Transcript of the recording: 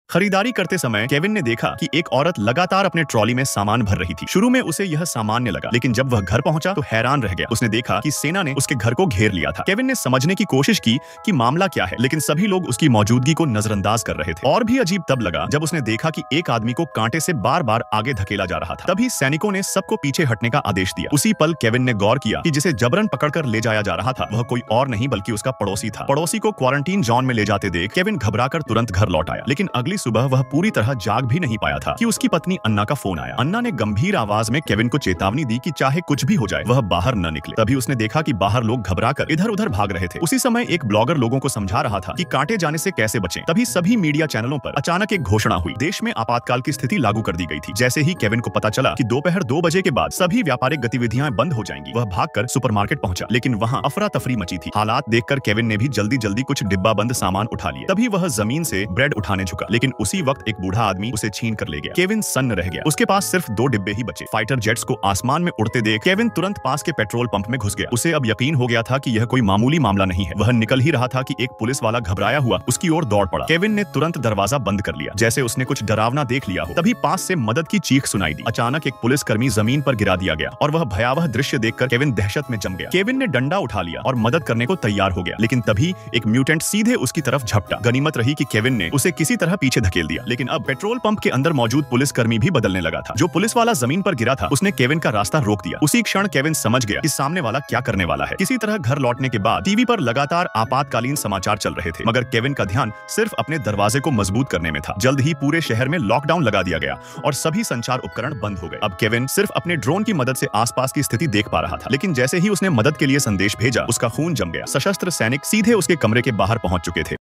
खरीदारी करते समय केविन ने देखा कि एक औरत लगातार अपने ट्रॉली में सामान भर रही थी। शुरू में उसे यह सामान्य लगा, लेकिन जब वह घर पहुंचा तो हैरान रह गया। उसने देखा कि सेना ने उसके घर को घेर लिया था। केविन ने समझने की कोशिश की कि मामला क्या है, लेकिन सभी लोग उसकी मौजूदगी को नजरअंदाज कर रहे थे। और भी अजीब तब लगा जब उसने देखा कि एक आदमी को कांटे से बार बार आगे धकेला जा रहा था। तभी सैनिकों ने सबको पीछे हटने का आदेश दिया। उसी पल केविन ने गौर किया कि जिसे जबरन पकड़कर ले जाया जा रहा था वह कोई और नहीं बल्कि उसका पड़ोसी था। पड़ोसी को क्वारंटीन जोन में ले जाते देख केविन घबराकर तुरंत घर लौट आया, लेकिन अगली सुबह वह पूरी तरह जाग भी नहीं पाया था कि उसकी पत्नी अन्ना का फोन आया। अन्ना ने गंभीर आवाज में केविन को चेतावनी दी कि चाहे कुछ भी हो जाए वह बाहर न निकले। तभी उसने देखा कि बाहर लोग घबराकर इधर उधर भाग रहे थे। उसी समय एक ब्लॉगर लोगों को समझा रहा था कि कांटे जाने से कैसे बचें। तभी सभी मीडिया चैनलों पर अचानक एक घोषणा हुई। देश में आपातकाल की स्थिति लागू कर दी गई थी। जैसे ही केविन को पता चला कि दोपहर 2 बजे के बाद सभी व्यापारिक गतिविधियां बंद हो जाएंगी, वह भागकर सुपरमार्केट पहुंचा, लेकिन वहां अफरा तफरी मची थी। हालात देखकर केविन ने भी जल्दी जल्दी कुछ डिब्बा बंद सामान उठा लिए। तभी वह जमीन से ब्रेड उठाने झुका, लेकिन उसी वक्त एक बूढ़ा आदमी उसे छीन कर ले गया। केविन सन्न रह गया। उसके पास सिर्फ 2 डिब्बे ही बचे। फाइटर जेट्स को आसमान में उड़ते देख केविन तुरंत पास के पेट्रोल पंप में घुस गया। उसे अब यकीन हो गया था कि यह कोई मामूली मामला नहीं है। वह निकल ही रहा था कि एक पुलिस वाला घबराया हुआ उसकी ओर दौड़ पड़ा। केविन ने तुरंत दरवाजा बंद कर लिया, जैसे उसने कुछ डरावना देख लिया हो। तभी पास से मदद की चीख सुनाई दी। अचानक एक पुलिसकर्मी जमीन पर गिरा दिया गया और वह भयावह दृश्य देखकर केविन दहशत में जम गया। केविन ने डंडा उठा लिया और मदद करने को तैयार हो गया, लेकिन तभी एक म्यूटेंट सीधे उसकी तरफ झपटा। गनीमत रही कि केविन ने उसे किसी तरह पीछे धकेल दिया, लेकिन अब पेट्रोल पंप के अंदर मौजूद पुलिसकर्मी भी बदलने लगा था। जो पुलिस वाला जमीन पर गिरा था उसने केविन का रास्ता रोक दिया। उसी क्षण केविन समझ गया कि सामने वाला क्या करने वाला है। किसी तरह घर लौटने के बाद टीवी पर लगातार आपातकालीन समाचार चल रहे थे, मगर केविन का ध्यान सिर्फ अपने दरवाजे को मजबूत करने में था। जल्द ही पूरे शहर में लॉकडाउन लगा दिया गया और सभी संचार उपकरण बंद हो गए। अब केविन सिर्फ अपने ड्रोन की मदद से आसपास की स्थिति देख पा रहा था, लेकिन जैसे ही उसने मदद के लिए संदेश भेजा उसका खून जम गया। सशस्त्र सैनिक सीधे उसके कमरे के बाहर पहुंच चुके थे।